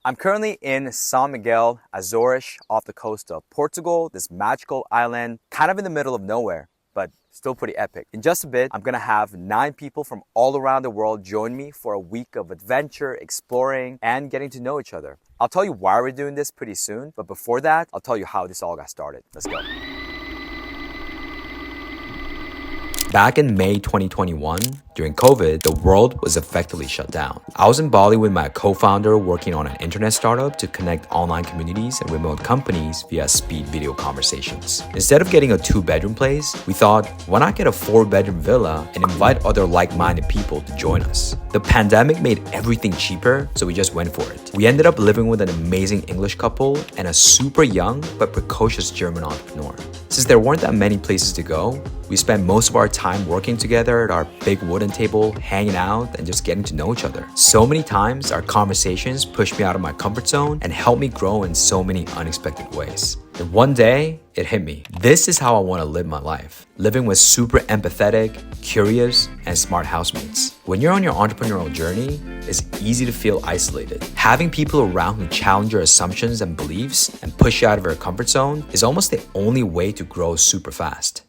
I'm currently in Saõ Miguel, Azores, off the coast of Portugal, this magical island, kind of in the middle of nowhere, but still pretty epic. In just a bit, I'm gonna have 9 people from all around the world join me for a week of adventure, exploring, and getting to know each other. I'll tell you why we're doing this pretty soon, but before that, I'll tell you how this all got started. Let's go. Back in May 2021, during COVID, the world was effectively shut down. I was in Bali with my co-founder working on an internet startup to connect online communities and remote companies via speed video conversations. Instead of getting a 2-bedroom place, we thought, why not get a 4-bedroom villa and invite other like-minded people to join us? The pandemic made everything cheaper, so we just went for it. We ended up living with an amazing English couple and a super young but precocious German entrepreneur. Since there weren't that many places to go, we spent most of our time working together at our big wooden table, hanging out, and just getting to know each other. So many times, our conversations pushed me out of my comfort zone and helped me grow in so many unexpected ways. And one day, it hit me. This is how I want to live my life. Living with super empathetic, curious, and smart housemates. When you're on your entrepreneurial journey, it's easy to feel isolated. Having people around who challenge your assumptions and beliefs and push you out of your comfort zone is almost the only way to grow super fast.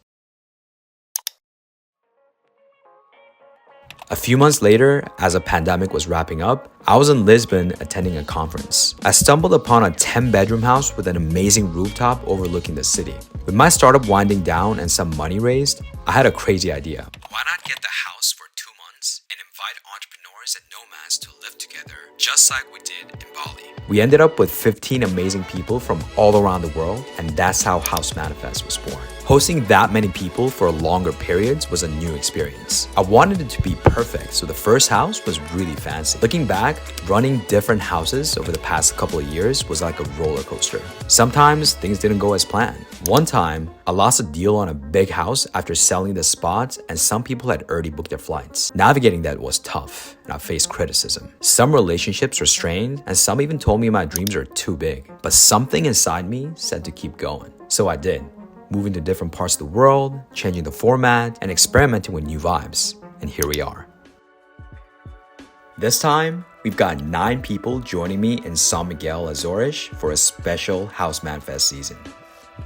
A few months later, as a pandemic was wrapping up, I was in Lisbon attending a conference. I stumbled upon a 10-bedroom house with an amazing rooftop overlooking the city. With my startup winding down and some money raised, I had a crazy idea. Why not get the house for 2 months and invite entrepreneurs and nomads to live together, just like we did in Bali? We ended up with 15 amazing people from all around the world, and that's how House Manifest was born. Hosting that many people for longer periods was a new experience. I wanted it to be perfect, so the first house was really fancy. Looking back, running different houses over the past couple of years was like a roller coaster. Sometimes things didn't go as planned. One time, I lost a deal on a big house after selling the spots, and some people had already booked their flights. Navigating that was tough, and I faced criticism. Some relationships were strained, and some even told me my dreams are too big. But something inside me said to keep going. So I did. Moving to different parts of the world, changing the format, and experimenting with new vibes. And here we are. This time, we've got 9 people joining me in Saõ Miguel, Azores for a special House Manifest season.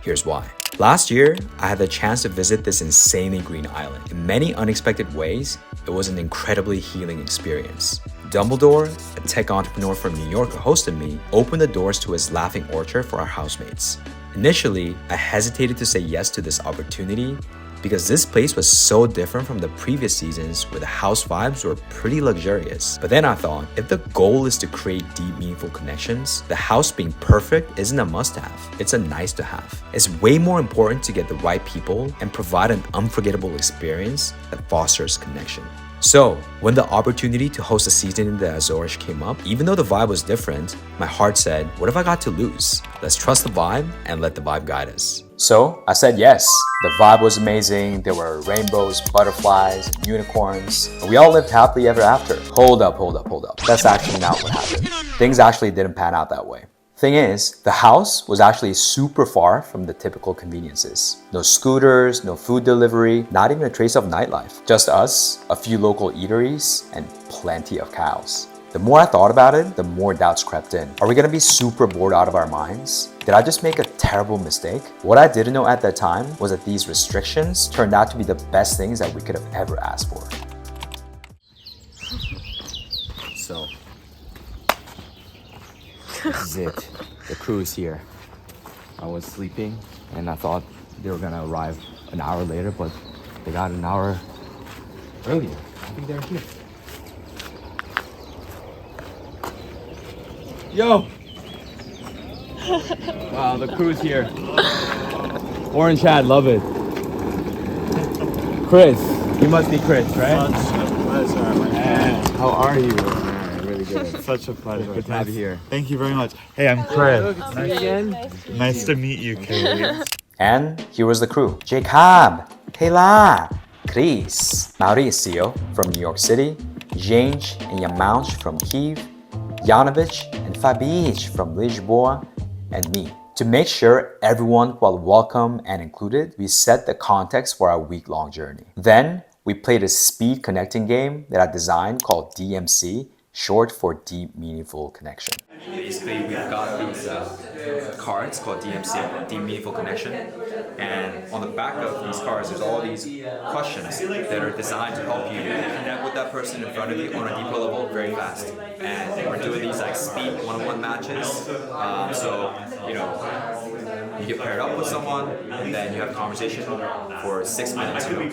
Here's why. Last year, I had the chance to visit this insanely green island. In many unexpected ways, it was an incredibly healing experience. Dumbledore, a tech entrepreneur from New York who hosted me, opened the doors to his laughing orchard for our housemates. Initially, I hesitated to say yes to this opportunity because this place was so different from the previous seasons where the house vibes were pretty luxurious. But then I thought, if the goal is to create deep, meaningful connections, the house being perfect isn't a must-have, it's a nice-to-have. It's way more important to get the right people and provide an unforgettable experience that fosters connection. So, when the opportunity to host a season in the Azores came up, even though the vibe was different, my heart said, what have I got to lose? Let's trust the vibe and let the vibe guide us. So, I said yes. The vibe was amazing. There were rainbows, butterflies, unicorns. And we all lived happily ever after. Hold up. That's actually not what happened. Things actually didn't pan out that way. Thing is, the house was actually super far from the typical conveniences. No scooters, no food delivery, not even a trace of nightlife. Just us, a few local eateries, and plenty of cows. The more I thought about it, the more doubts crept in. Are we gonna be super bored out of our minds? Did I just make a terrible mistake? What I didn't know at that time was that these restrictions turned out to be the best things that we could have ever asked for. So, this is it. The crew is here. I was sleeping and I thought they were gonna arrive an hour later, but they got an hour earlier. I think they're here. Yo! Wow, the crew's here. Orange hat, love it. Chris, you must be Chris, right? Such a pleasure, my friend. How are you? Really good. Such a pleasure. Good to have you here. Thank you very much. Hey, I'm Chris. Again? Nice to meet you, Kaylee. And here was the crew. Jacob, Taylor, Chris, Mauricio from New York City, Gente and Yamauch from Kyiv, Janovic and Fabic from Lisboa, and me. To make sure everyone felt welcome and included, we set the context for our week-long journey. Then, we played a speed connecting game that I designed called DMC, short for Deep Meaningful Connection. Basically, we've got these cards called DMC, Deep Meaningful Connection. And on the back of these cards, there's all these questions that are designed to help you connect with that person in front of you on a deeper level very fast. And we're doing these like speed one-on-one matches. So, you know, you get paired up with someone, and then you have a conversation for 6 minutes, 3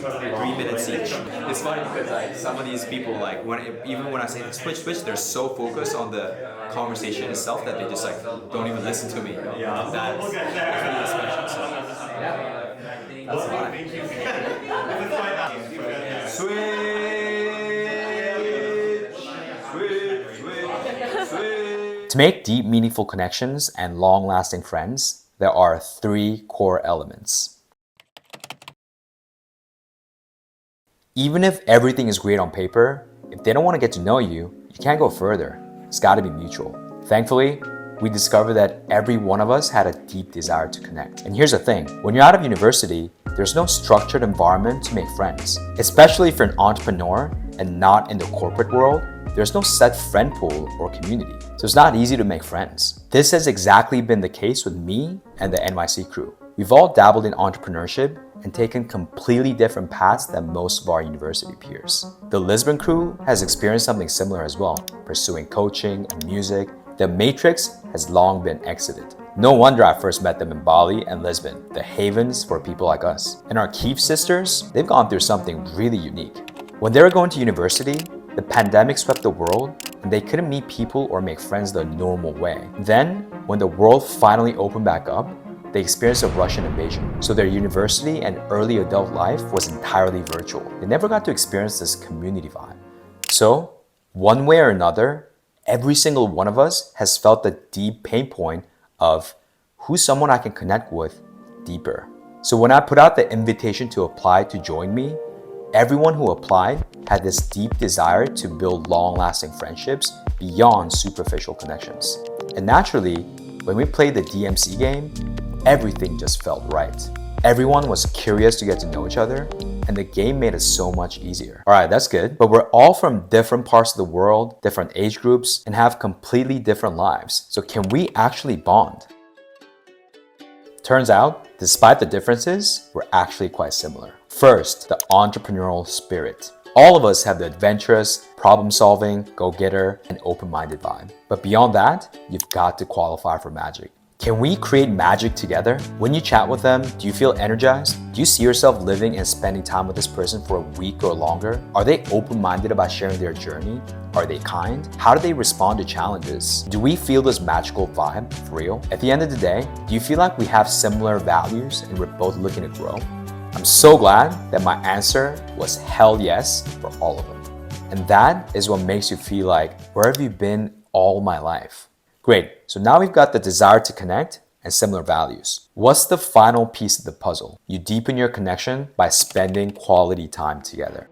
minutes each. It's funny because like some of these people, like even when I say switch, they're so focused on the conversation itself that they just like don't even listen to me. That's really special. So that's fine. To make deep, meaningful connections and long-lasting friends, there are 3 core elements. Even if everything is great on paper, if they don't want to get to know you, you can't go further. It's got to be mutual. Thankfully, we discovered that every one of us had a deep desire to connect. And here's the thing, when you're out of university, there's no structured environment to make friends. Especially if you're an entrepreneur and not in the corporate world, there's no set friend pool or community. So it's not easy to make friends. This has exactly been the case with me and the NYC crew. We've all dabbled in entrepreneurship and taken completely different paths than most of our university peers. The Lisbon crew has experienced something similar as well, pursuing coaching and music. The matrix has long been exited. No wonder I first met them in Bali and Lisbon, the havens for people like us. And our Keefe sisters, they've gone through something really unique. When they were going to university, the pandemic swept the world and they couldn't meet people or make friends the normal way. Then, when the world finally opened back up, they experienced a Russian invasion. So their university and early adult life was entirely virtual. They never got to experience this community vibe. So, one way or another, every single one of us has felt the deep pain point of who's someone I can connect with deeper. So when I put out the invitation to apply to join me, everyone who applied had this deep desire to build long-lasting friendships beyond superficial connections. And naturally, when we played the DMC game, everything just felt right. Everyone was curious to get to know each other, and the game made it so much easier. Alright, that's good, but we're all from different parts of the world, different age groups, and have completely different lives. So can we actually bond? Turns out, despite the differences, we're actually quite similar. First, the entrepreneurial spirit. All of us have the adventurous, problem-solving, go-getter, and open-minded vibe. But beyond that, you've got to qualify for magic. Can we create magic together? When you chat with them, do you feel energized? Do you see yourself living and spending time with this person for a week or longer? Are they open-minded about sharing their journey? Are they kind? How do they respond to challenges? Do we feel this magical vibe for real? At the end of the day, do you feel like we have similar values and we're both looking to grow? I'm so glad that my answer was hell yes for all of them. And that is what makes you feel like, where have you been all my life? Great, so now we've got the desire to connect and similar values. What's the final piece of the puzzle? You deepen your connection by spending quality time together.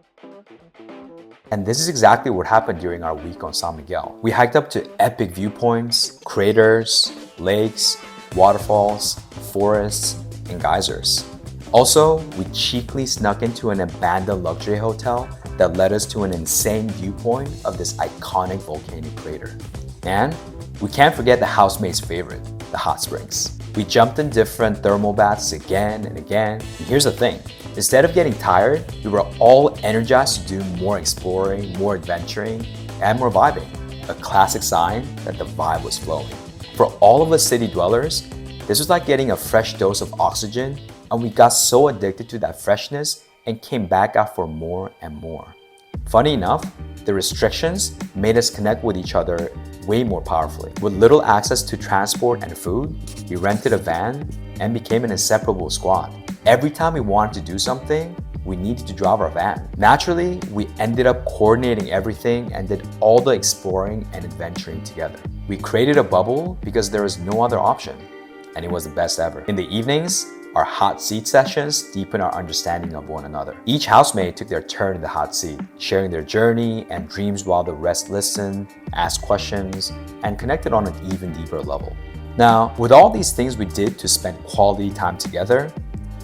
And this is exactly what happened during our week on Saõ Miguel. We hiked up to epic viewpoints, craters, lakes, waterfalls, forests, and geysers. Also, we cheekily snuck into an abandoned luxury hotel that led us to an insane viewpoint of this iconic volcanic crater. And we can't forget the housemate's favorite, the hot springs. We jumped in different thermal baths again and again. And here's the thing, instead of getting tired, we were all energized to do more exploring, more adventuring, and more vibing. A classic sign that the vibe was flowing. For all of us city dwellers, this was like getting a fresh dose of oxygen, and we got so addicted to that freshness and came back out for more and more. Funny enough, the restrictions made us connect with each other way more powerfully. With little access to transport and food, we rented a van and became an inseparable squad. Every time we wanted to do something, we needed to drive our van. Naturally, we ended up coordinating everything and did all the exploring and adventuring together. We created a bubble because there was no other option, and it was the best ever. In the evenings, our hot seat sessions deepened our understanding of one another. Each housemate took their turn in the hot seat, sharing their journey and dreams while the rest listened, asked questions, and connected on an even deeper level. Now, with all these things we did to spend quality time together,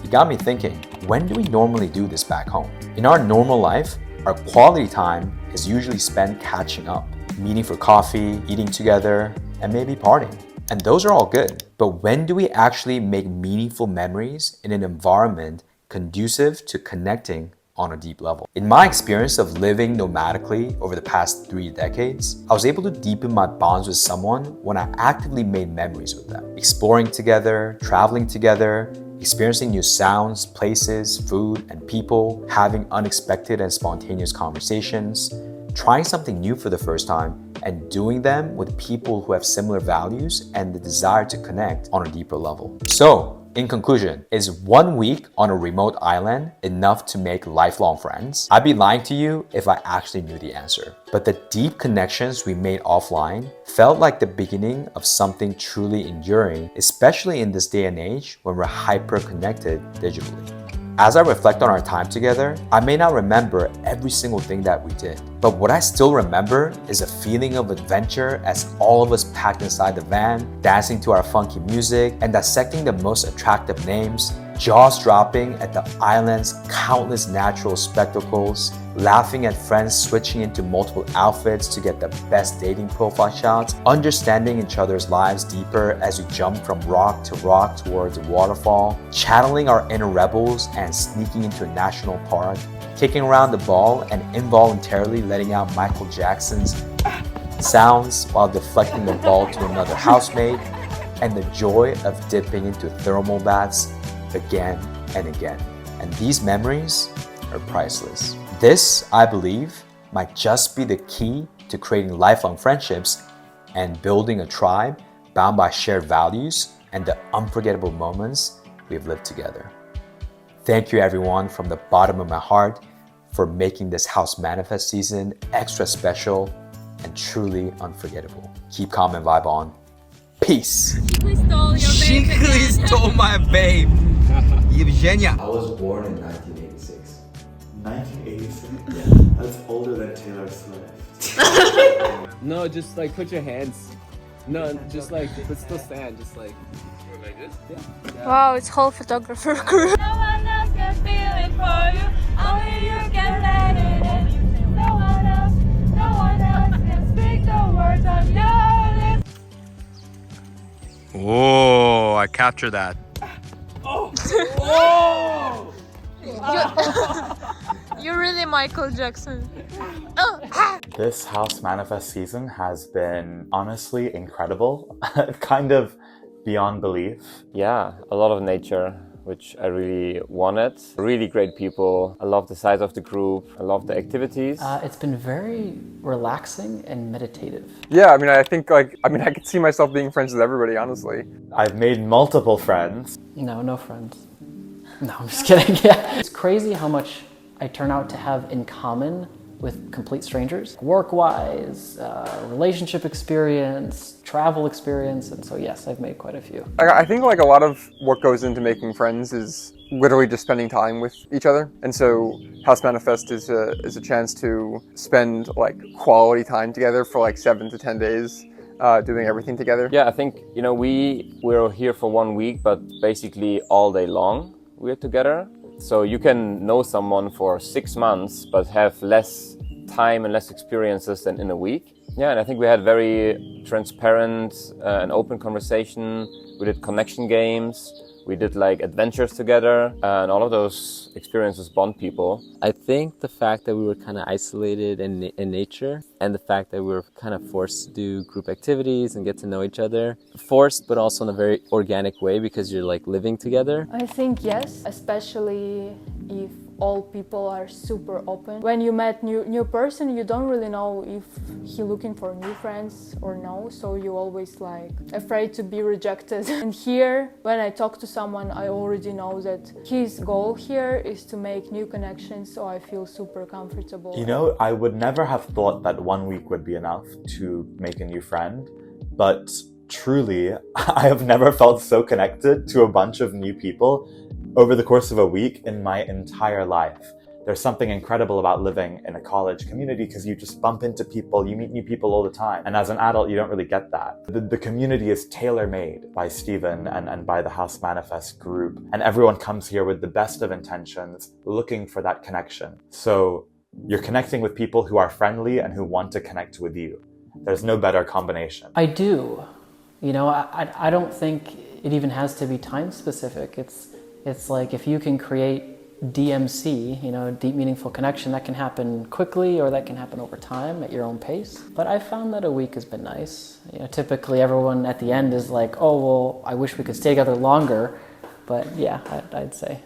it got me thinking, when do we normally do this back home? In our normal life, our quality time is usually spent catching up, meeting for coffee, eating together, and maybe partying. And those are all good. But when do we actually make meaningful memories in an environment conducive to connecting on a deep level? In my experience of living nomadically over the past 3 decades, I was able to deepen my bonds with someone when I actively made memories with them. Exploring together, traveling together, experiencing new sounds, places, food, and people, having unexpected and spontaneous conversations, trying something new for the first time, and doing them with people who have similar values and the desire to connect on a deeper level. So, in conclusion, is 1 week on a remote island enough to make lifelong friends? I'd be lying to you if I actually knew the answer. But the deep connections we made offline felt like the beginning of something truly enduring, especially in this day and age when we're hyper-connected digitally. As I reflect on our time together, I may not remember every single thing that we did. But what I still remember is a feeling of adventure as all of us packed inside the van, dancing to our funky music, and dissecting the most attractive names, jaws dropping at the island's countless natural spectacles, laughing at friends switching into multiple outfits to get the best dating profile shots, understanding each other's lives deeper as we jump from rock towards a waterfall, channeling our inner rebels and sneaking into a national park, kicking around the ball and involuntarily letting out Michael Jackson's sounds while deflecting the ball to another housemate, and the joy of dipping into thermal baths again and again. And these memories are priceless. This, I believe, might just be the key to creating lifelong friendships and building a tribe bound by shared values and the unforgettable moments we've lived together. Thank you everyone from the bottom of my heart for making this House Manifest season extra special and truly unforgettable. Keep calm and vibe on. Peace. She clearly stole my babe. Evgenia. I was born in 1986. 1986? Yeah. That's older than Taylor Swift. No, just like put your hands. No, just like, but still stand. Just like this? Yeah. Wow, it's whole photographer crew. No one else can feel it for you. Only you can let it in. No one else can speak the words on your lips. Oh, I captured that. You're really Michael Jackson. This House Manifest season has been honestly incredible, kind of beyond belief. Yeah, a lot of nature, which I really wanted. Really great people. I love the size of the group. I love the activities. It's been very relaxing and meditative. Yeah, I think I could see myself being friends with everybody, honestly. I've made multiple friends. No friends. No, I'm just kidding. Yeah. It's crazy how much I turn out to have in common with complete strangers. Work-wise, relationship experience, travel experience, and so yes, I've made quite a few. I think a lot of what goes into making friends is literally just spending time with each other. And so House Manifest is a chance to spend quality time together for 7 to 10 days. Doing everything together. Yeah, I think, we were here for 1 week, but basically all day long we're together. So you can know someone for 6 months, but have less time and less experiences than in a week. Yeah, and I think we had very transparent and open conversation. We did connection games. We did adventures together, and all of those experiences bond people. I think the fact that we were kind of isolated in nature, and the fact that we were kind of forced to do group activities and get to know each other. Forced, but also in a very organic way because you're living together. I think yes, especially if all people are super open. When you met new person, you don't really know if he looking for new friends or no, so you always afraid to be rejected. And here, when I talk to someone, I already know that his goal here is to make new connections, so I feel super comfortable. I would never have thought that 1 week would be enough to make a new friend, but truly, I have never felt so connected to a bunch of new people over the course of a week in my entire life. There's something incredible about living in a college community because you just bump into people, you meet new people all the time. And as an adult, you don't really get that. The community is tailor-made by Stephen and by the House Manifest group. And everyone comes here with the best of intentions, looking for that connection. So you're connecting with people who are friendly and who want to connect with you. There's no better combination. I do. You know, I don't think it even has to be time specific. It's like if you can create DMC, you know, deep meaningful connection, that can happen quickly or that can happen over time at your own pace. But I found that a week has been nice. You know, typically everyone at the end is like, oh, well, I wish we could stay together longer. But yeah, I'd say